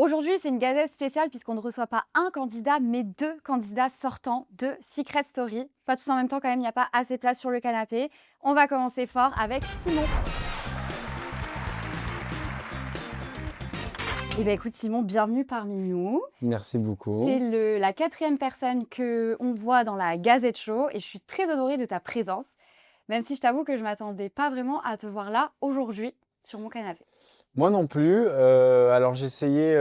Aujourd'hui, c'est une gazette spéciale puisqu'on ne reçoit pas un candidat, mais deux candidats sortants de Secret Story. Pas tous en même temps quand même, il n'y a pas assez de place sur le canapé. On va commencer fort avec Simon. Eh bien écoute Simon, bienvenue parmi nous. Merci beaucoup. C'est la quatrième personne qu'on voit dans la Gazette Show et je suis très honorée de ta présence, même si je t'avoue que je ne m'attendais pas vraiment à te voir là aujourd'hui sur mon canapé. Moi non plus. Alors j'essayais,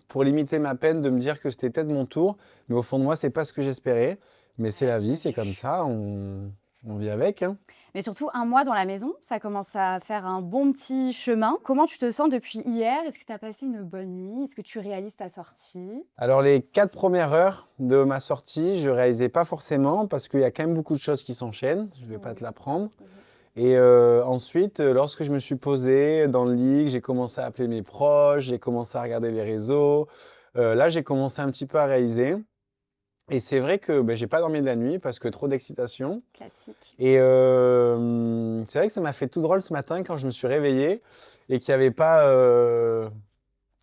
pour limiter ma peine, de me dire que c'était peut-être mon tour, mais au fond de moi, c'est pas ce que j'espérais. Mais c'est la vie, c'est comme ça, on vit avec, hein. Mais surtout, un mois dans la maison, ça commence à faire un bon petit chemin. Comment tu te sens depuis hier? Est-ce que tu as passé une bonne nuit? Est-ce que tu réalises ta sortie? Alors les 4 premières heures de ma sortie, je réalisais pas forcément parce qu'il y a quand même beaucoup de choses qui s'enchaînent, je vais pas te l'apprendre. Et ensuite, lorsque je me suis posé dans le lit, que j'ai commencé à appeler mes proches, j'ai commencé à regarder les réseaux, là j'ai commencé un petit peu à réaliser. Et c'est vrai que j'ai pas dormi de la nuit parce que trop d'excitation. Classique. Et c'est vrai que ça m'a fait tout drôle ce matin quand je me suis réveillé et qu'il n'y avait pas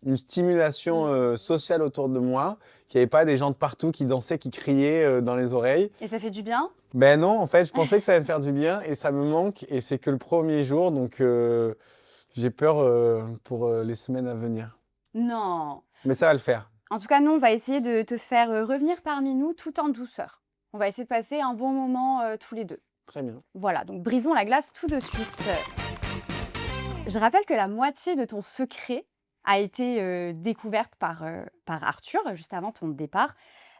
une stimulation sociale autour de moi, qu'il n'y avait pas des gens de partout qui dansaient, qui criaient dans les oreilles. Et ça fait du bien? Ben non, en fait, je pensais que ça allait me faire du bien et ça me manque et c'est que le premier jour, donc j'ai peur pour les semaines à venir. Non. Mais ça va le faire. En tout cas, nous, on va essayer de te faire revenir parmi nous tout en douceur. On va essayer de passer un bon moment tous les deux. Très bien. Voilà, donc brisons la glace tout de suite. Je rappelle que la moitié de ton secret a été découverte par Arthur juste avant ton départ.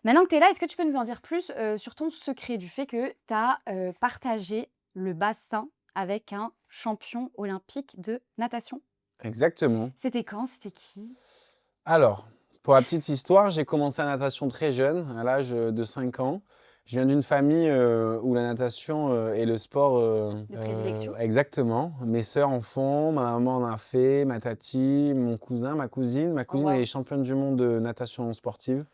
Maintenant que tu es là, est-ce que tu peux nous en dire plus sur ton secret du fait que tu as partagé le bassin avec un champion olympique de natation? Exactement. C'était quand? C'était qui? Alors, pour la petite histoire, j'ai commencé la natation très jeune, à l'âge de 5 ans. Je viens d'une famille où la natation est le sport. De prédilection? Exactement. Mes sœurs en font, ma maman en a fait, ma tati, mon cousin, ma cousine. Ma Oh, cousine waouh. est championne du monde de natation sportive.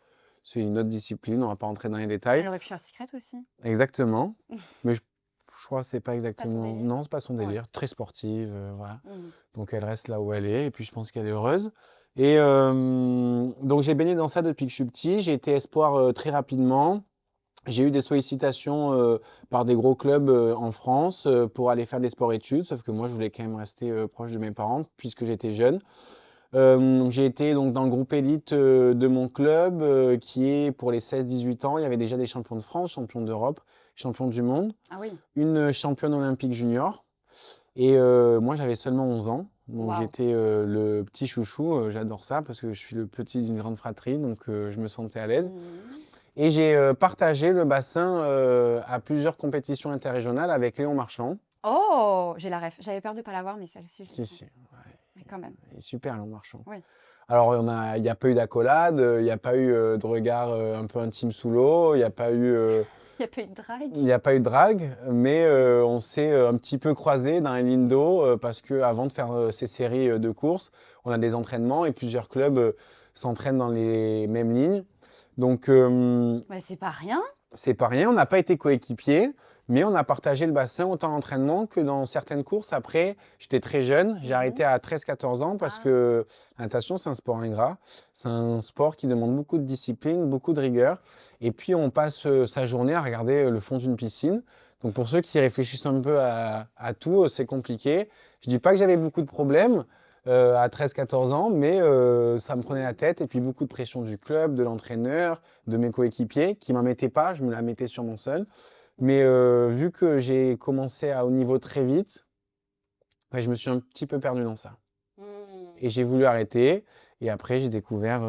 C'est une autre discipline, on ne va pas rentrer dans les Elle détails. aurait pu faire Secret aussi. Exactement. Mais je crois que c'est pas Pas son exactement. délire. Non, c'est pas son Ouais. délire. Très sportive, voilà. Mhm. Donc elle reste là où elle est, et puis je pense qu'elle est heureuse. Et donc j'ai baigné dans ça depuis que je suis petit. J'ai été espoir très rapidement. J'ai eu des sollicitations par des gros clubs en France pour aller faire des sports-études, sauf que moi je voulais quand même rester proche de mes parents puisque j'étais jeune. J'ai été donc dans le groupe élite de mon club qui est pour les 16-18 ans. Il y avait déjà des champions de France, champions d'Europe, champions du monde, Ah oui. une championne olympique junior. Et moi, j'avais seulement 11 ans. Donc, Waouh. j'étais le petit chouchou. J'adore ça parce que je suis le petit d'une grande fratrie. Donc, je me sentais à l'aise. Mhm. Et j'ai partagé le bassin à plusieurs compétitions interrégionales avec Léon Marchand. Oh, j'ai la ref. J'avais peur de ne pas l'avoir, mais celle-ci, je l'ai. Si. Ouais, Mais quand même. il est super, Léon Marchand. Oui. Alors, il n'y a pas eu d'accolade, il n'y a pas eu de regard un peu intime sous l'eau, il n'y a pas eu. Il n'y a pas eu de drague. Il n'y a pas eu de drague, mais on s'est un petit peu croisés dans les lignes d'eau parce qu'avant de faire ces séries de courses, on a des entraînements et plusieurs clubs s'entraînent dans les mêmes lignes. Donc, Bah, c'est pas rien. c'est pas rien. On n'a pas été coéquipiers, mais on a partagé le bassin autant d'entraînement que dans certaines courses. Après, j'étais très jeune, j'ai arrêté à 13-14 ans parce Ah. que la natation, c'est un sport ingrat. C'est un sport qui demande beaucoup de discipline, beaucoup de rigueur. Et puis, on passe sa journée à regarder le fond d'une piscine. Donc, pour ceux qui réfléchissent un peu à tout, c'est compliqué. Je dis pas que j'avais beaucoup de problèmes à 13-14 ans, mais ça me prenait la tête. Et puis, beaucoup de pression du club, de l'entraîneur, de mes coéquipiers qui m'en mettaient pas. Je me la mettais sur mon seul. Mais vu que j'ai commencé à haut niveau très vite, ouais, je me suis un petit peu perdu dans ça. Hmm. Et j'ai voulu arrêter. Et après, j'ai découvert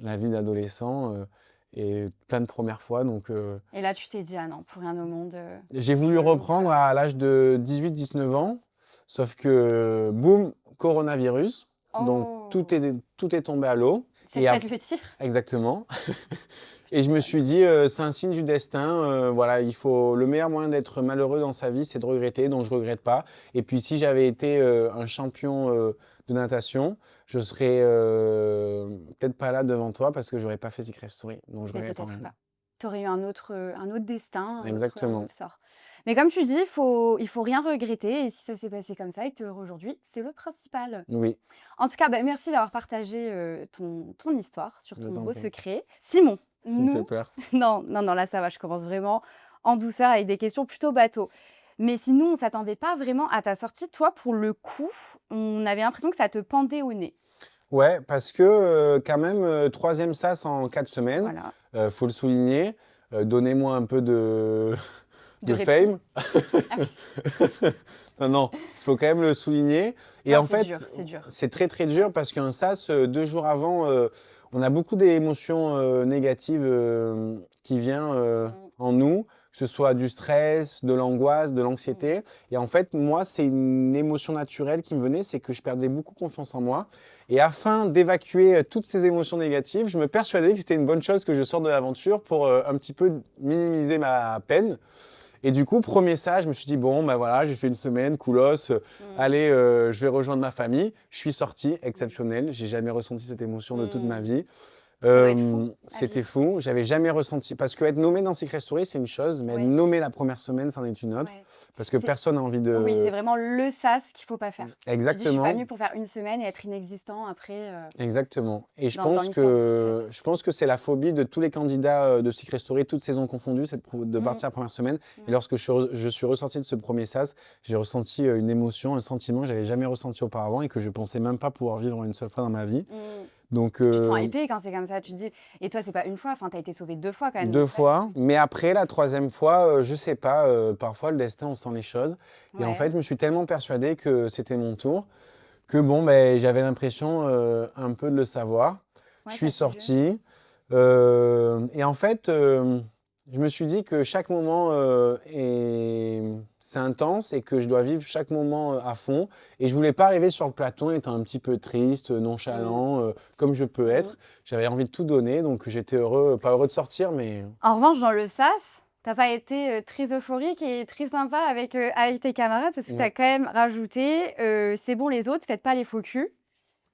la vie d'adolescent et plein de premières fois. Donc, Et là, tu t'es dit, ah non, pour rien au monde. j'ai voulu je loupe. reprendre à l'âge de 18-19 ans. Sauf que, boum, coronavirus. Donc, Oh, tout est tombé à l'eau. c'est Et peut-être le tir. exactement. Et je me suis dit, c'est un signe du destin. Voilà, le meilleur moyen d'être malheureux dans sa vie, c'est de regretter. Donc, je regrette pas. Et puis, si j'avais été un champion de natation, je serais peut-être pas là devant toi parce que j'aurais pas fait Secret Story. Donc, je Mais regrette peut-être rien. pas. Tu aurais eu un autre destin, un Exactement. autre sort. Mais comme tu dis, il faut rien regretter et si ça s'est passé comme ça et que tu es heureux aujourd'hui, c'est le principal. Oui, En tout cas, bah, merci d'avoir partagé, ton histoire sur je ton t'en beau prie. secret. Simon, Tu me fais nous peur. non, non, non, là ça va, je commence vraiment en douceur avec des questions plutôt bateau. Mais si nous, on s'attendait pas vraiment à ta sortie, toi, pour le coup, on avait l'impression que ça te pendait au nez. Ouais, parce que quand même, 3e sas en 4 semaines, Voilà, faut le souligner. Donnez-moi un peu de, de de répit. fame. Ah oui. Non, non, il faut quand même le souligner. Et Non, en c'est dur, fait, c'est dur. c'est très très dur parce qu'un sas, 2 jours avant, on a beaucoup d'émotions négatives qui viennent Mmh, en nous, que ce soit du stress, de l'angoisse, de mmh. l'anxiété. Et en fait, moi, c'est une émotion naturelle qui me venait, c'est que je perdais beaucoup confiance en moi. Et afin d'évacuer toutes ces émotions négatives, je me persuadais que c'était une bonne chose que je sorte de l'aventure pour un petit peu minimiser ma peine. Et du coup, premier ça, je me suis dit, bon, ben voilà, j'ai fait une semaine, coolos, Mmh. allez, je vais rejoindre ma famille. Je suis sorti, Mmh. exceptionnel, j'ai jamais ressenti cette émotion de toute ma Mmh. vie. Ça doit être fou à C'était vivre. fou, j'avais jamais ressenti, parce que être nommé dans Secret Story, c'est une chose, mais être Ouais, nommé la première semaine, c'en est une autre, ouais. parce que C'est personne n'a envie oui, c'est de... vraiment le sas qu'il faut pas faire. Tu dis: «Je suis pas Exactement. venue pour faire une semaine et être inexistant après, Exactement. Et dans l'histoire de Secret». je pense que c'est la phobie de tous les candidats de Secret Story, toutes saisons confondues, c'est de Mmh, partir la première semaine. Et ouais. lorsque je suis ressorti de ce premier sas, j'ai ressenti une émotion, un sentiment que j'avais jamais ressenti auparavant et que je pensais même pas pouvoir vivre une seule fois dans ma vie. Mmh. Donc Tu te sens épais quand c'est comme ça, tu te dis et toi, c'est pas une fois, enfin, tu as été sauvée 2 fois quand même, deux donc ça, tu fois, te dis mais après la effectivement. troisième fois, je sais pas, parfois le destin on sent les choses. Et en fait, Ouais, je me suis tellement persuadé que c'était mon tour que bon, ben, j'avais l'impression un peu de le savoir. Je ouais, suis ça fait jeune. sorti. Et en fait, je me suis dit que chaque moment c'est intense et que je dois vivre chaque moment à fond. Et je voulais pas arriver sur le plateau étant un petit peu triste, Mmh. nonchalant, comme je peux Mmh. être. J'avais envie de tout donner, donc j'étais heureux, pas heureux de sortir, mais En revanche, dans le sas, tu as pas été, très euphorique et très sympa avec tes camarades parce que tu as non, quand même rajouté, «C'est bon les autres, faites pas les faux culs».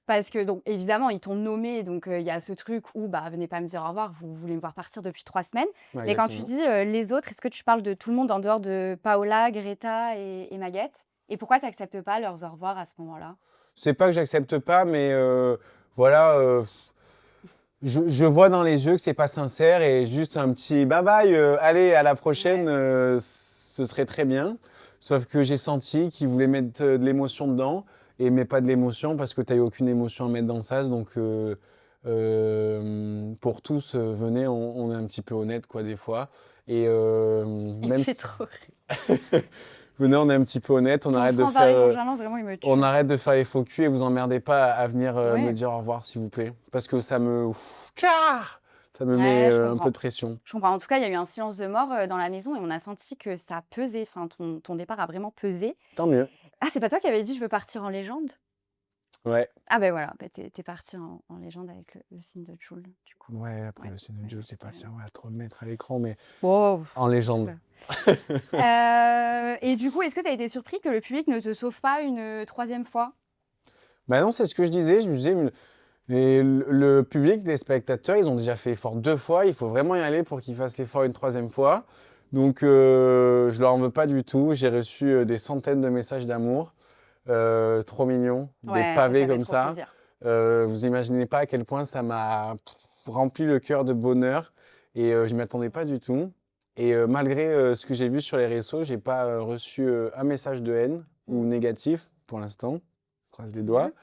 Parce que donc évidemment, ils t'ont nommé, donc il y a ce truc où, bah, venez pas me dire au revoir, vous voulez me voir partir depuis 3 semaines. ouais, Mais quand tu exactement. dis, «les autres», est-ce que tu parles de tout le monde en dehors de Paola, Greta et Maguette? Et pourquoi tu acceptes pas leurs au revoir à ce moment-là? C'est pas que j'accepte pas, mais voilà. Je vois dans les yeux que c'est pas sincère et juste un petit bye bye, allez, à la prochaine, Ouais. ce serait très bien. Sauf que j'ai senti qu'ils voulaient mettre de l'émotion dedans et mais pas de l'émotion parce que tu eu aucune émotion à mettre dans le sas. Donc, pour tous, venez, on est un petit peu honnête, quoi, des fois. Et Il me même fait si... trop rire. Venez, on est un petit peu honnête, Ton franc-parler nonchalant, vraiment, il me on tue. arrête de faire les faux culs et vous emmerdez pas à venir me Ouais, dire au revoir, s'il vous plaît. Parce que ça me... Tcha ça me met ouais, je un peu comprends. de pression. Je comprends. En tout cas, il y a eu un silence de mort, dans la maison et on a senti que ça a pesé, enfin ton départ a vraiment pesé. Tant mieux. Ah, c'est pas toi qui avais dit: «Je veux partir en légende»? Ouais. Ah ben voilà, bah, tu es parti en légende avec le signe de Jul, du coup. Ouais, après Ouais, le ciné ouais, Jules, je sais pas quand si même. on va trop le mettre à l'écran, mais Wow, en légende. et du coup, est-ce que tu as été surpris que le public ne te sauve pas une, 3e fois? Bah non, c'est ce que je disais. Je me disais, le public, les spectateurs, ils ont déjà fait l'effort 2 fois. Il faut vraiment y aller pour qu'ils fassent l'effort une troisième fois. Donc, je leur en veux pas du tout. J'ai reçu des centaines de messages d'amour. Trop mignon. Des Ouais, pavés ça fait comme trop ça. plaisir. Vous imaginez pas à quel point ça m'a rempli le cœur de bonheur. Et je m'y attendais pas du tout. Et malgré ce que j'ai vu sur les réseaux, j'ai pas reçu un message de haine ou Mmh, négatif pour l'instant. Je croise les tant doigts. mieux.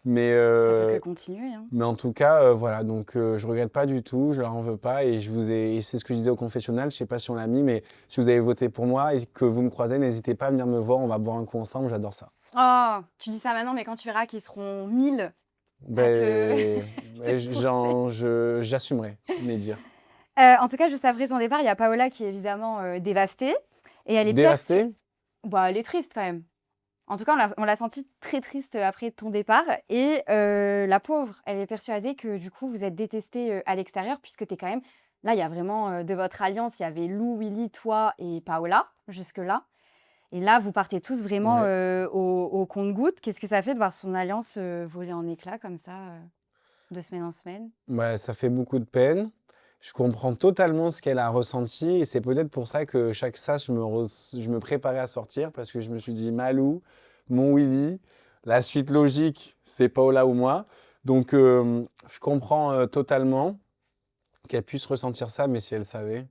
Mais, Ça peut que euh, continuer, hein. mais en tout cas, voilà. Donc je regrette pas du tout. Je leur en veux pas. Et c'est ce que je disais au confessionnal. Je sais pas si on l'a mis, mais si vous avez voté pour moi et que vous me croisez, n'hésitez pas à venir me voir. On va boire un coup ensemble. J'adore ça. Oh! Tu dis ça maintenant, mais quand tu verras qu'ils seront 1000 à te Ben, te pousser. j'assumerai mes dires. En tout cas, juste après son départ, il y a Paola qui est évidemment, dévastée et elle est persu Dévasté? bah, elle est triste quand même. En tout cas, on l'a sentie très triste, après ton départ et la pauvre, elle est persuadée que du coup, vous êtes détestés, à l'extérieur puisque tu es quand même là, il y a vraiment, de votre alliance, il y avait Lou, Willy, toi et Paola, jusque-là et là, vous partez tous vraiment, Ouais. au compte-gouttes. Qu'est-ce que ça fait de voir son alliance, voler en éclats comme ça, de semaine en semaine? Ouais, ça fait beaucoup de peine. Je comprends totalement ce qu'elle a ressenti et c'est peut-être pour ça que chaque sas, je me préparais à sortir parce que je me suis dit Malou, mon Willy, la suite logique, c'est Paola ou moi. Donc, je comprends totalement qu'elle puisse ressentir ça, mais si elle savait,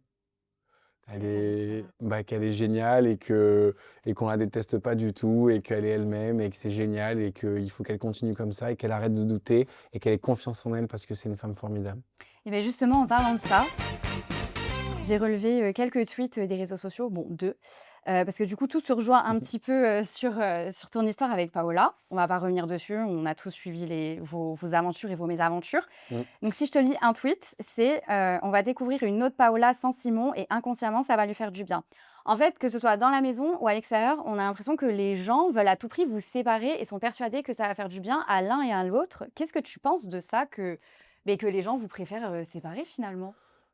C'est ça, donc qu'elle est géniale et qu'on la déteste pas du tout et qu'elle est elle-même et que c'est génial et qu'il faut qu'elle continue comme ça et qu'elle arrête de douter et qu'elle ait confiance en elle parce que c'est une femme formidable. et beh, justement, en parlant de ça, j'ai relevé, quelques tweets, des réseaux sociaux, bon 2, parce que du coup tout se rejoint un petit peu, sur ton histoire avec Paola. On va pas revenir dessus, on a tous suivi vos aventures et vos mésaventures. Mm. Donc si je te lis un tweet, c'est, «On va découvrir une autre Paola sans Simon et inconsciemment ça va lui faire du bien». En fait, que ce soit dans la maison ou à l'extérieur, on a l'impression que les gens veulent à tout prix vous séparer et sont persuadés que ça va faire du bien à l'un et à l'autre. Qu'est-ce que tu penses de ça que les gens vous préfèrent, séparer finalement?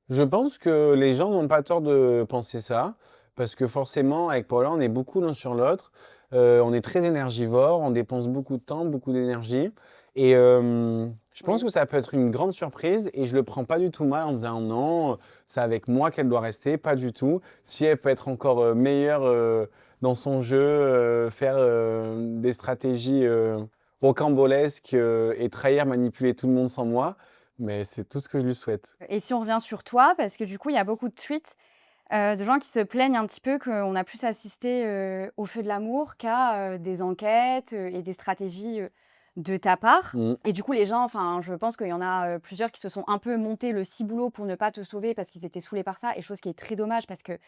Je pense que les gens n'ont pas tort de penser ça, parce que forcément, avec Paula, on est beaucoup l'un sur l'autre. On est très énergivore, on dépense beaucoup de temps, beaucoup d'énergie. Et je pense Oui. que ça peut être une grande surprise et je le prends pas du tout mal en disant non, c'est avec moi qu'elle doit rester, pas du tout. Si elle peut être encore meilleure dans son jeu, faire des stratégies rocambolesques et trahir, manipuler tout le monde sans moi, mais c'est tout ce que je lui souhaite. Et si on revient sur toi, parce que du coup, il y a beaucoup de tweets, de gens qui se plaignent un petit peu qu'on a plus assisté, au feu de l'amour qu'à, des enquêtes, et des stratégies, de ta part. Mmh. Et du coup, les gens, enfin, je pense qu'il y en a, plusieurs qui se sont un peu montés le ciboulot pour ne pas te sauver parce qu'ils étaient saoulés par ça, et chose qui est très dommage parce que,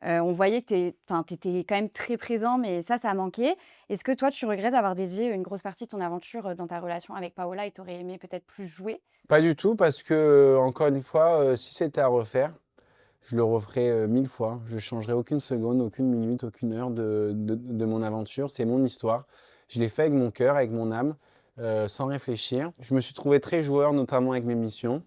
on voyait que tu étais quand même très présent, mais ça a manqué. Est-ce que toi, tu regrettes d'avoir dédié une grosse partie de ton aventure, dans ta relation avec Paola, et tu aurais aimé peut-être plus jouer? Pas du tout parce que, encore une fois, si c'était à refaire, je le referais, 1000 fois. Je changerais aucune seconde, aucune minute, aucune heure de mon aventure. C'est mon histoire. Je l'ai fait avec mon cœur, avec mon âme, sans réfléchir. Je me suis trouvé très joueur, notamment avec mes missions.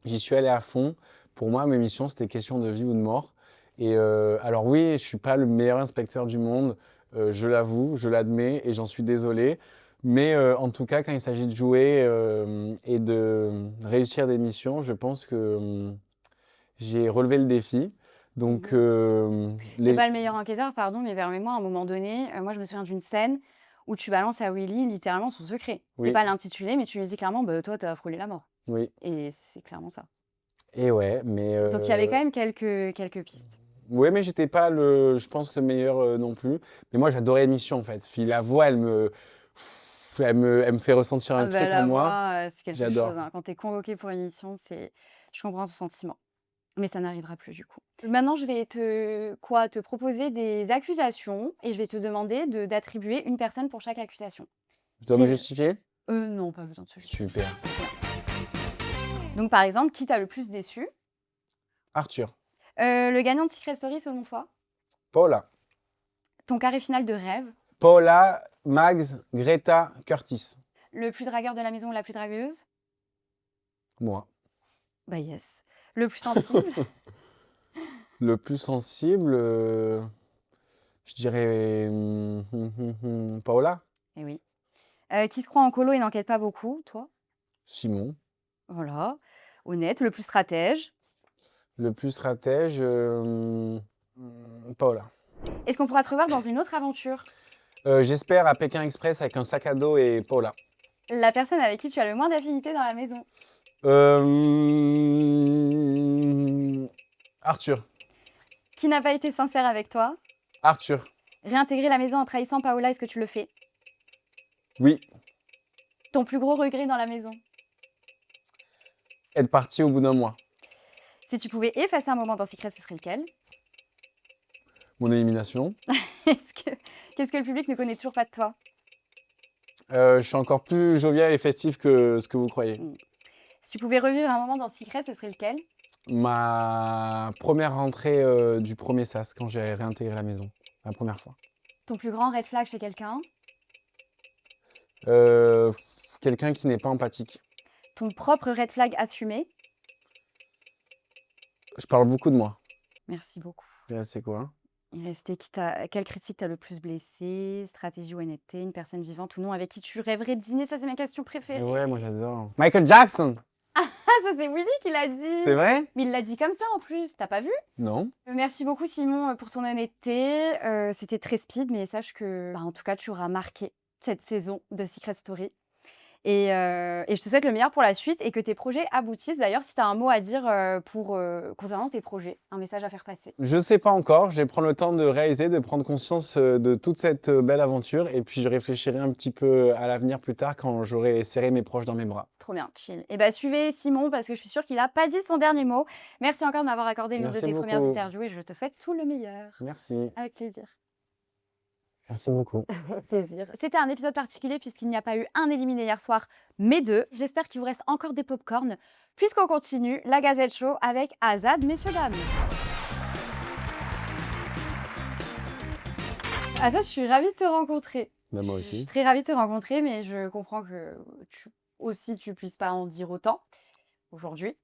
J'y suis allé à fond. Pour moi, mes missions, c'était question de vie ou de mort. Et alors oui, je suis pas le meilleur inspecteur du monde, je l'avoue, je l'admets et j'en suis désolé. Mais en tout cas, quand il s'agit de jouer et de réussir des missions, je pense que j'ai relevé le défi. Donc, Mmh. Tu pas le meilleur enquêteur, pardon, mais permets-moi, à un moment donné, moi, je me souviens d'une scène où tu balances à Willy littéralement son secret. C'est oui, pas l'intitulé, mais tu lui dis clairement: «Bah, toi, tu as frôlé la mort», oui. et c'est clairement ça. Et ouais, mais Donc il y avait quand même quelques pistes. ouais, mais j'étais pas je pense, le meilleur non plus. Mais moi, j'adorais l'émission en fait. Puis la voix, elle me fait ressentir Ah un bah, truc en la moi. voix, c'est quelque J'adore. chose, hein. Quand tu es convoqué pour une mission, je comprends ton sentiment, mais ça n'arrivera plus du coup. Maintenant, je vais te proposer des accusations et je vais te demander d'attribuer une personne pour chaque accusation. Je dois me C'est justifier? non, pas besoin de se justifier. Super. Donc par exemple, qui t'a le plus déçu? Arthur, Le gagnant de Secret Story selon toi? Paula. Ton carré final de rêve? Paula, Max, Greta, Curtis. Le plus dragueur de la maison ou la plus dragueuse? Moi. Bah yes. Le plus sensible? Le plus sensible, je dirais Paola, Eh oui. Qui se croit en colo et n'enquête pas beaucoup? Toi? Simon. Voilà. Honnête. Le plus stratège? Le plus stratège, Paola. Est-ce qu'on pourra te revoir dans une autre aventure? J'espère à Pékin Express avec un sac à dos et Paola. La personne avec qui tu as le moins d'affinité dans la maison? Arthur. Qui n'a pas été sincère avec toi? Arthur. Réintégrer la maison en trahissant Paola, est-ce que tu le fais? Oui. Ton plus gros regret dans la maison? Être parti au bout d'un mois. Si tu pouvais effacer un moment dans Secret, ce serait lequel? Mon élimination. Qu'est-ce que le public ne connaît toujours pas de toi? Je suis encore plus jovial et festif que ce que vous croyez. Mmh. Si tu pouvais revivre un moment dans Secret, ce serait lequel? Ma première rentrée du premier sas, quand j'ai réintégré la maison. La première fois. Ton plus grand red flag chez quelqu'un? Quelqu'un qui n'est pas empathique. Ton propre red flag assumé? Je parle beaucoup de moi. Merci beaucoup. C'est quoi? Il restait quelle critique t'a le plus blessé? Stratégie ou honnêteté? Une personne vivante ou non avec qui tu rêverais de dîner? Ça, c'est ma question Et préférée. ouais, moi j'adore. Michael Jackson! Ah, ça c'est Willy qui l'a dit. C'est vrai? Mais il l'a dit comme ça en plus, t'as pas vu? Non. Merci beaucoup Simon pour ton honnêteté. C'était très speed, mais sache que, en tout cas, tu auras marqué cette saison de Secret Story. Et je te souhaite le meilleur pour la suite et que tes projets aboutissent. D'ailleurs, si tu as un mot à dire concernant tes projets, un message à faire passer. Je sais pas encore. Je vais prendre le temps de réaliser, de prendre conscience de toute cette belle aventure. Et puis, je réfléchirai un petit peu à l'avenir plus tard quand j'aurai serré mes proches dans mes bras. Trop bien, chill. Et bah suivez Simon parce que je suis sûre qu'il a pas dit son dernier mot. Merci encore de m'avoir accordé l'une de Merci tes premières beaucoup. interviews et je te souhaite tout le meilleur. Merci. Avec plaisir. Merci beaucoup. Plaisir. C'était un épisode particulier puisqu'il n'y a pas eu un éliminé hier soir, mais 2. J'espère qu'il vous reste encore des pop-corn puisqu'on continue la Gazette Show avec Azad, messieurs, dames. Azad, je suis ravie de te rencontrer. Bah, moi Je suis aussi. très ravie de te rencontrer, mais je comprends que tu puisses pas en dire autant aujourd'hui.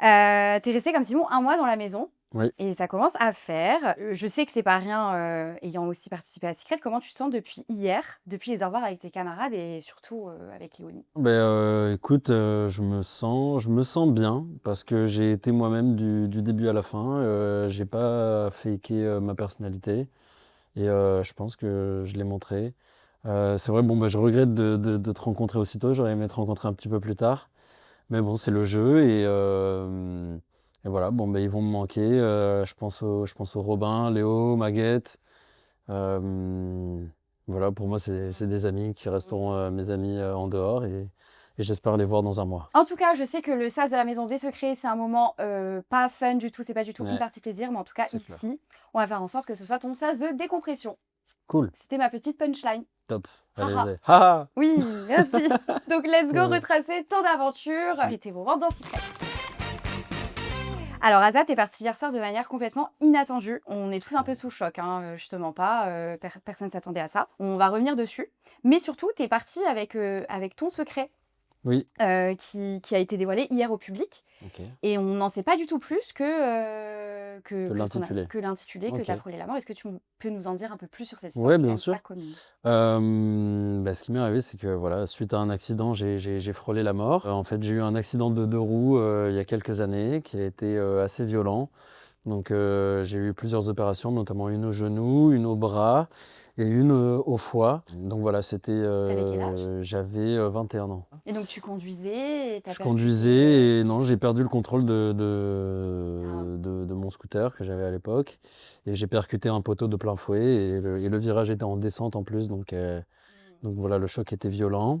T'es resté comme Simon 1 mois dans la maison. Oui. Et ça commence à faire. Je sais que c'est pas rien, ayant aussi participé à Secret. Comment tu te sens depuis hier, depuis les au revoir avec tes camarades et surtout avec Léonie? Écoute, je me sens bien parce que j'ai été moi-même du début à la fin. J'ai pas faké ma personnalité et je pense que je l'ai montré. C'est vrai, je regrette de te rencontrer aussitôt. J'aurais aimé te rencontrer un petit peu plus tard. Mais bon, c'est le jeu et voilà, ils vont me manquer. Je pense au Robin, Léo, Maguette. Voilà, pour moi, c'est des amis qui resteront mes amis en dehors et j'espère les voir dans un mois. En tout cas, je sais que le sas de la maison des secrets, c'est un moment pas fun du tout, c'est pas du tout une Ouais, partie plaisir, mais en tout cas, c'est clair. ici, on va faire en sorte que ce soit ton sas de décompression. Cool, C'était ma petite punchline. top. Allez, Haha. allez. Haha. Oui, merci. Donc, let's go Ouais. retracer ton aventure et tes moments dans Secret. Alors, Azat est parti hier soir de manière complètement inattendue. On est tous un peu sous le choc, hein, je te mens pas, personne ne s'attendait à ça. On va revenir dessus. Mais surtout, tu es parti avec ton secret Oui, qui a été dévoilé hier au public. ok. Et on n'en sait pas du tout plus Que l'intitulé. que l'intitulé, que Ok. tu as frôlé la mort. Est-ce que tu peux nous en dire un peu plus sur cette Ouais, histoire qui est bien quand même sûr. pas commune? Ce qui m'est arrivé, c'est que voilà, suite à un accident, j'ai frôlé la mort. En fait, j'ai eu un accident de 2 roues il y a quelques années qui a été assez violent. Donc, j'ai eu plusieurs opérations, notamment une au genou, une au bras et une au foie. Donc voilà, T'avais quel âge? j'avais 21 ans. Et donc tu conduisais et t'as Je percuté. conduisais et non, j'ai perdu le contrôle Ah. de mon scooter que j'avais à l'époque. Et j'ai percuté un poteau de plein fouet et le virage était en descente en plus. Donc voilà, le choc était violent.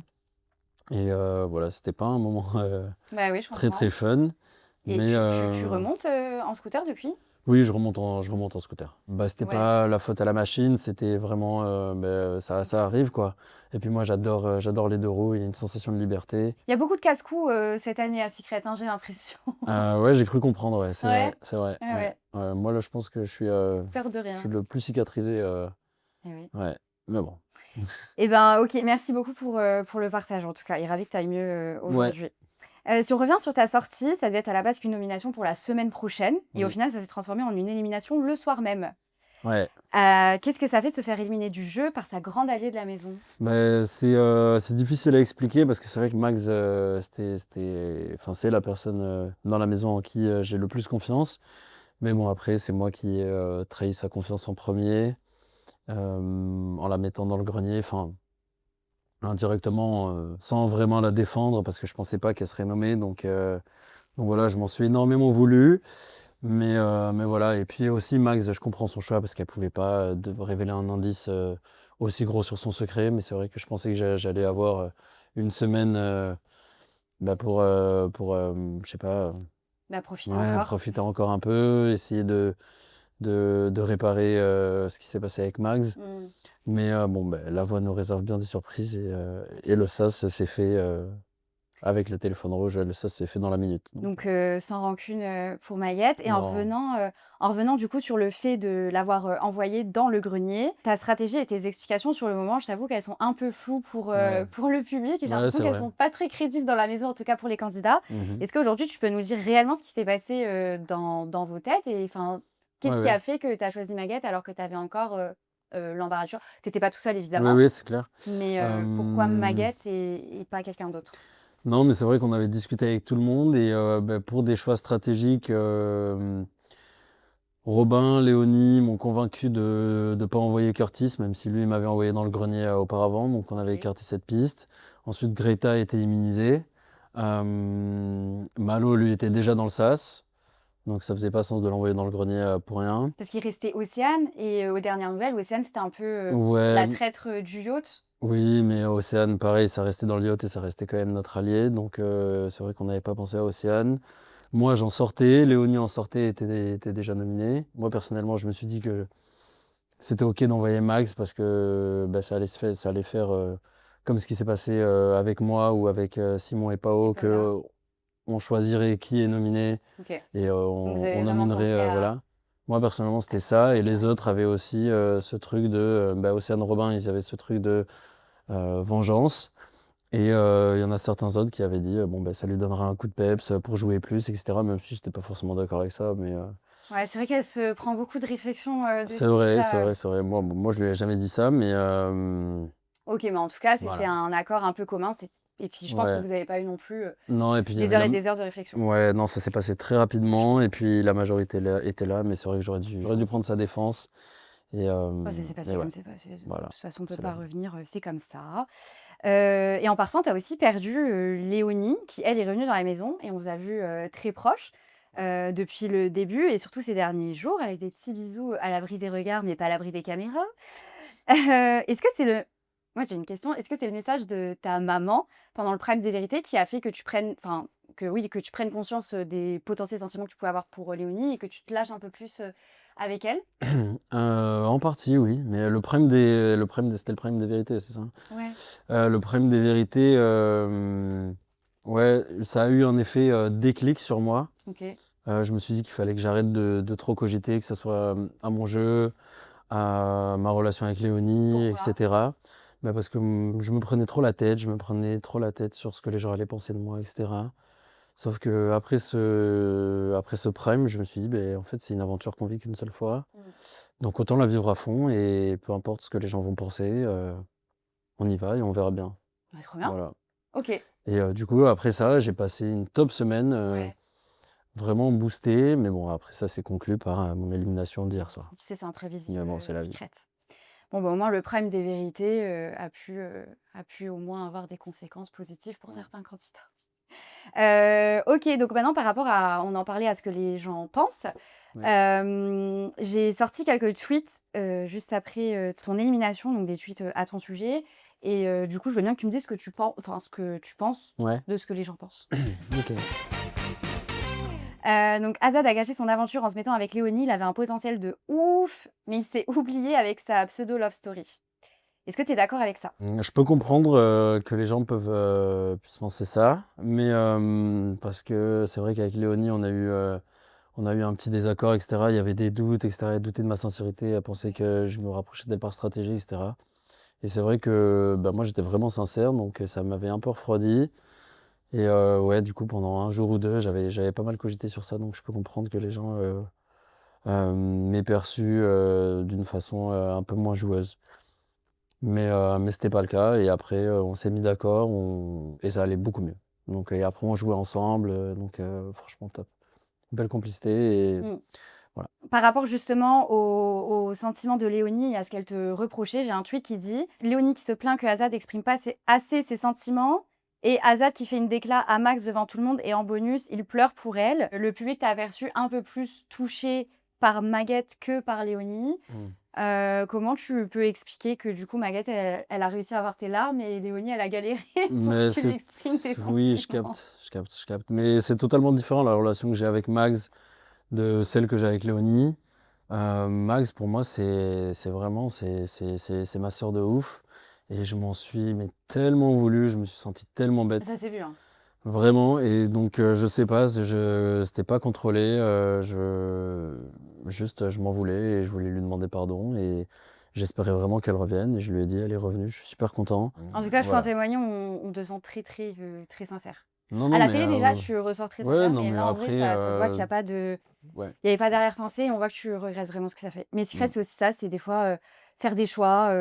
Et voilà, c'était pas un moment Bah oui, je très comprends. très fun. Et Mais tu remontes en scooter depuis? oui, je remonte en scooter. C'était Ouais. pas la faute à la machine, c'était vraiment ça arrive quoi. Et puis moi j'adore les 2 roues, il y a une sensation de liberté. Il y a beaucoup de casse-cou cette année à Secret, hein, j'ai l'impression. Ouais, j'ai cru comprendre, ouais, c'est Ouais. vrai, c'est vrai. Ouais, ouais. Ouais, moi là je pense que je suis Peur de rien. le plus cicatrisé. Eh oui. Ouais, mais bon. Eh ben, ok, merci beaucoup pour le partage en tout cas. Et ravi que tu ailles mieux aujourd'hui. Si on revient sur ta sortie, ça devait être à la base qu'une nomination pour la semaine prochaine. Et au Oui. final, ça s'est transformé en une élimination le soir même. Ouais. Qu'est-ce que ça fait de se faire éliminer du jeu par sa grande alliée de la maison? C'est difficile à expliquer parce que c'est vrai que Max, c'est la personne dans la maison en qui j'ai le plus confiance. Mais bon, après, c'est moi qui ai trahi sa confiance en premier, en la mettant dans le grenier, enfin, indirectement, sans vraiment la défendre parce que je pensais pas qu'elle serait nommée. Donc voilà, je m'en suis énormément voulu. Mais voilà, et puis aussi Max, je comprends son choix parce qu'elle pouvait pas révéler un indice aussi gros sur son secret, mais c'est vrai que je pensais que j'allais avoir une semaine je sais pas, Bah, profite ouais, encore. profiter encore un peu, essayer de réparer ce qui s'est passé avec Max. Mm. Mais la voix nous réserve bien des surprises et le sas s'est fait avec le téléphone rouge, le sas s'est fait dans la minute. Donc, sans rancune pour Maillette. Et Non. en revenant du coup sur le fait de l'avoir envoyée dans le grenier, ta stratégie et tes explications sur le moment, je t'avoue qu'elles sont un peu floues pour Ouais. le public. Et j'ai Ouais, l'impression c'est qu'elles vrai. sont pas très crédibles dans la maison, en tout cas pour les candidats. Mhm. Est-ce qu'aujourd'hui, tu peux nous dire réellement ce qui s'est passé dans vos têtes? Et enfin, qu'est-ce Ouais, qui ouais. a fait que tu as choisi Maguette alors que tu avais encore l'embarras du choix? Tu n'étais pas tout seul, évidemment. Oui, c'est clair. Mais pourquoi Maguette et pas quelqu'un d'autre? Non, mais c'est vrai qu'on avait discuté avec tout le monde et pour des choix stratégiques, Robin, Léonie m'ont convaincu de ne pas envoyer Curtis, même si lui m'avait envoyé dans le grenier auparavant, donc on avait OK. écarté cette piste. Ensuite, Greta a été immunisée. Malo, lui, était déjà dans le sas, donc ça faisait pas sens de l'envoyer dans le grenier pour rien. Parce qu'il restait Océane et aux dernières nouvelles, Océane, c'était un peu, Ouais, la traître, du yacht. oui, mais Océane, pareil, ça restait dans le yacht et ça restait quand même notre allié, donc c'est vrai qu'on n'avait pas pensé à Océane. Moi, j'en sortais, Léonie en sortait, était déjà nominée. Moi, personnellement, je me suis dit que c'était OK d'envoyer Max parce que ça allait faire comme ce qui s'est passé avec moi ou avec Simon et Et Pao, Paula. que on choisirait qui est nominé OK. et Donc vous on avez vraiment nominerait, pensé voilà. Moi, personnellement, à c'était ce ça. Et truc, les ouais. autres avaient aussi ce truc de Océane Robin, ils avaient ce truc de vengeance. Et il y en a certains autres qui avaient dit bon, ça lui donnera un coup de peps pour jouer plus, etc. Même si je n'étais pas forcément d'accord avec ça. Mais Ouais, c'est vrai qu'elle se prend beaucoup de réflexions, de c'est ce vrai, c'est type-là. vrai, c'est vrai. Moi, je lui ai jamais dit ça, mais OK, mais en tout cas, c'était voilà. un accord un peu commun. Et puis je pense que Ouais. vous n'avez pas eu non plus, Non, et puis il y des avait heures et des heures de réflexion. ouais, non, ça s'est passé très Je rapidement, et comprends. puis la majorité était là, mais c'est vrai que j'aurais dû prendre sa défense. Et, Bah, ça s'est passé ouais, comme c'est passé. De voilà, toute façon, on peut c'est la pas vie. revenir, c'est comme ça. Et en partant, tu as aussi perdu, Léonie qui, elle, est revenue dans la maison et on vous a vu très proches, depuis le début et surtout ces derniers jours avec des petits bisous à l'abri des regards, mais pas à l'abri des caméras. Est-ce que c'est le moi, j'ai une question. Est-ce que c'est le message de ta maman pendant le prime des vérités qui a fait que tu prennes enfin, que oui, que tu prennes conscience, des potentiels sentiments que tu pouvais avoir pour, Léonie et que tu te lâches un peu plus, avec elle? En partie, oui, mais c'était le prime des vérités, c'est ça? Ouais, Le prime des vérités, ouais, ça a eu un effet déclic sur moi. OK. Je me suis dit qu'il fallait que j'arrête de trop cogiter, que ce soit à mon jeu, à ma relation avec Léonie, Pourquoi? etc. Parce que je me prenais trop la tête, je me prenais trop la tête sur ce que les gens allaient penser de moi, etc. Sauf que après ce prime, je me suis dit, en fait, c'est une aventure qu'on vit qu'une seule fois. Mmh. Donc autant la vivre à fond et peu importe ce que les gens vont penser, on y va et on verra bien. Bah, trop bien. Voilà. OK. Et du coup, après ça, j'ai passé une top semaine, Ouais. vraiment boostée. Mais bon, après ça s'est conclu par mon élimination d'hier soir. Tu sais, c'est Mais imprévisible, bon, c'est la vie. Secret. Bon, bah, au moins le prime des vérités, a pu au moins avoir des conséquences positives pour certains candidats. OK, donc maintenant par rapport à on en parlait à ce que les gens pensent. Oui. J'ai sorti quelques tweets, juste après, ton élimination, donc des tweets, à ton sujet et du coup, je veux bien que tu me dises ce que tu penses Ouais. de ce que les gens pensent. OK. Donc Azad a gâché son aventure en se mettant avec Léonie, il avait un potentiel de ouf, mais il s'est oublié avec sa pseudo love story. Est-ce que tu es d'accord avec ça? Je peux comprendre, que les gens puissent penser ça, mais parce que c'est vrai qu'avec Léonie, on a eu un petit désaccord, et cetera. Il y avait des doutes, et cetera. Elle doutait de ma sincérité, elle pensait Ouais. que je me rapprochais d'elle par stratégie, et cetera. Et c'est vrai que, moi, j'étais vraiment sincère, donc ça m'avait un peu refroidi. Et ouais, du coup, pendant un jour ou 2, j'avais pas mal cogité sur ça, donc je peux comprendre que les gens, m'aient perçu, d'une façon, un peu moins joueuse. Mais c'était pas le cas et après, on s'est mis d'accord, et ça allait beaucoup mieux. Donc et après on jouait ensemble, donc franchement top. Belle complicité et Mmh. voilà. Par rapport justement aux sentiments de Léonie et à ce qu'elle te reprochait, j'ai un tweet qui dit: «Léonie qui se plaint que Azad exprime pas assez ses sentiments et Azad qui fait une déclat à Max devant tout le monde et en bonus, il pleure pour elle». Le public t'a aperçu un peu plus touché par Maguette que par Léonie. Mmh. Comment tu peux expliquer que du coup Maguette elle a réussi à avoir tes larmes et Léonie elle a galéré pour que Mais tu lui exprimes tes oui, sentiments? je capte. Mais c'est totalement différent la relation que j'ai avec Max de celle que j'ai avec Léonie. Max pour moi c'est vraiment c'est ma sœur de ouf et je m'en suis mais tellement voulu, je me suis senti tellement Ça bête. s'est vu, hein? Vraiment et donc je sais pas, c'était pas contrôlé, je m'en voulais et je voulais lui demander pardon et j'espérais vraiment qu'elle revienne et je lui ai dit: «Elle est revenue, je suis super content». En tout cas, je peux en Voilà. témoigner, on te sent très, très, très sincère. Non, À non, la mais télé déjà, tu ressors très ouais, sincère, non, mais mais là, en vrai, après, ça se voit qu'il y a pas de ouais. il y avait pas d'arrière-pensée et on voit que tu regrettes vraiment ce que ça fait. Mais Secret, Mmh. c'est aussi ça, c'est des fois, faire des choix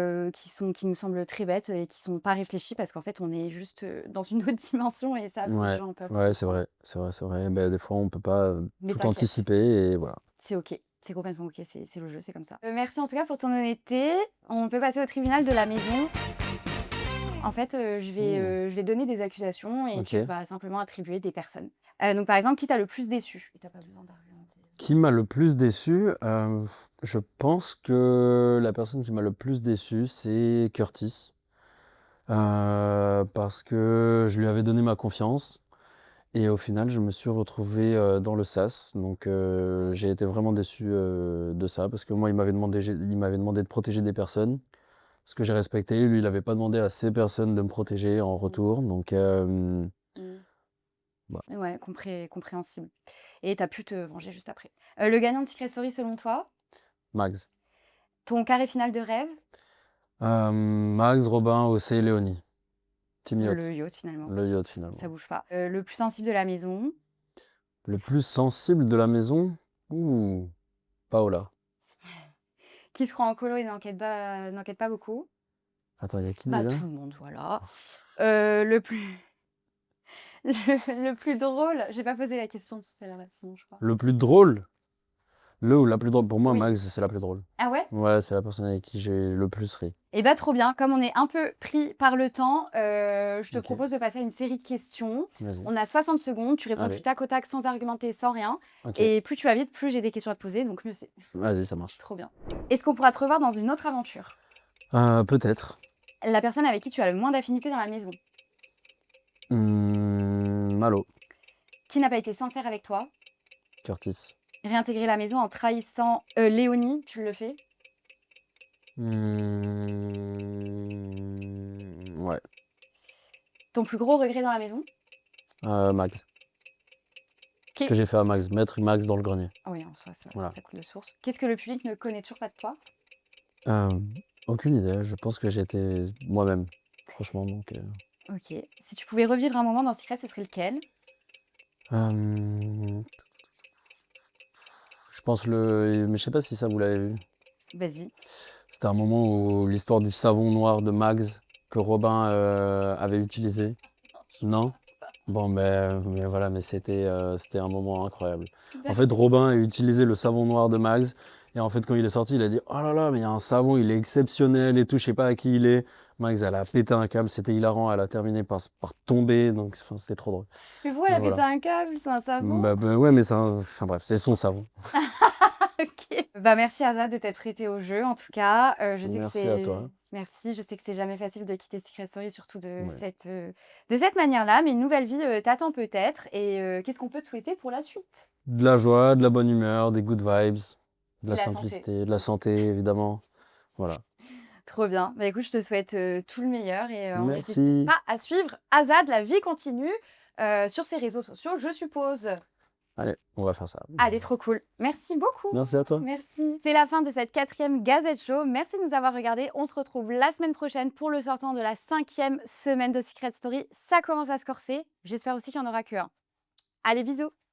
qui nous semblent très bêtes et qui sont pas réfléchis parce qu'en fait, on est juste dans une autre dimension et ça, beaucoup de Ouais, gens peuvent ouais, c'est comprendre. vrai, c'est vrai, c'est vrai. Ben, des fois, on peut pas Mais tout t'inquiète, anticiper et voilà. c'est OK. C'est complètement OK, c'est le jeu, c'est comme ça. Merci en tout cas pour ton honnêteté. On peut passer au tribunal de la maison. En fait, Mmh. je vais donner des accusations et tu Ok. vas simplement attribuer des personnes. Donc par exemple, qui t'a le plus déçu? Et tu pas besoin d'argumenter. Qui m'a le plus déçu? Je pense que la personne qui m'a le plus déçu, c'est Curtis. Parce que je lui avais donné ma confiance et au final, je me suis retrouvé, dans le sas. Donc j'ai été vraiment déçu, de ça parce que moi, il m'avait demandé de protéger des personnes, ce que j'ai respecté. Lui, il avait pas demandé à ces personnes de me protéger en Mmh. retour. Donc Mmh. bah, Ouais, compréhensible et tu as pu te venger juste après. Le gagnant de Secret Story selon toi? Max. Ton carré final de rêve? Max, Robin, Océ, Léonie. Team Le Yacht. yacht finalement, Le yacht, ça finalement. bouge pas. Le plus sensible de la maison? Le plus sensible de la maison? Ouh, Paola. Qui se rend en colo et n'enquête pas beaucoup? Attends, il y a qui Bah, déjà? tout le monde, voilà. Le plus le plus drôle, j'ai pas posé la question tout à l'heure, sinon je crois. Le plus drôle? Le ou la plus drôle? Pour moi, Oui. Max, c'est la plus drôle. Ah ouais? Ouais, c'est la personne avec qui j'ai le plus ri. Eh bah, trop bien. Comme on est un peu pris par le temps, je te Ok, propose de passer à une série de questions. vas-y. On a 60 secondes, tu réponds du Allez, tac au tac sans argumenter, sans rien ok. et plus tu vas vite, plus j'ai des questions à te poser, donc mieux c'est. Vas-y, ça marche. Trop bien. Est-ce qu'on pourra te revoir dans une autre aventure? Peut-être. La personne avec qui tu as le moins d'affinité dans la maison? Malo. Qui n'a pas été sincère avec toi? Curtis. Réintégrer la maison en trahissant, Léonie, tu le fais? Ouais. Ton plus gros regret dans la maison? Max. Ce Qui que j'ai fait à Max, mettre Max dans le grenier. Ah oui, en soi, ça Voilà. ça coule de source. Qu'est-ce que le public ne connaît toujours pas de toi? Euh, Aucune idée. Je pense que j'étais moi-même. Franchement, donc. OK. Si tu pouvais revivre un moment dans Secret, ce serait lequel? Je pense mais je sais pas si ça vous l'avez vu. Vas-y. C'était un moment où l'histoire du savon noir de Max que Robin avait utilisé. Non? Bon, mais voilà, mais c'était un moment incroyable. En fait, Robin a utilisé le savon noir de Max. Et en fait, quand il est sorti, il a dit: «Oh là là, mais il y a un savon, il est exceptionnel et tout, je sais pas à qui il est.» Max, elle a pété un câble, c'était hilarant, elle a terminé par tomber, donc enfin, c'était trop drôle. Mais pourquoi elle Donc a pété voilà. un câble? C'est un savon? Ouais, mais enfin bref, c'est son savon. OK. Bah, merci Azad de t'être prêtée au jeu en tout cas. Je sais que Merci à c'est toi. merci, je sais que c'est jamais facile de quitter Secret Story, surtout Ouais. de cette manière-là, mais une nouvelle vie, t'attend peut-être et qu'est-ce qu'on peut te souhaiter pour la suite? De la joie, de la bonne humeur, des good vibes, de Et la la santé. simplicité, de la santé, évidemment. Voilà. Trop bien. Bah, écoute, je te souhaite, tout le meilleur et on n'hésite Merci. pas à suivre Azad, la vie continue, sur ses réseaux sociaux, je suppose. Allez, on va faire ça. Allez, trop cool. Merci beaucoup. Merci à toi. Merci. C'est la fin de cette 4e Gazette Show. Merci de nous avoir regardés. On se retrouve la semaine prochaine pour le sortant de la 5e semaine de Secret Story. Ça commence à se corser. J'espère aussi qu'il n'y en aura que un. Allez, bisous.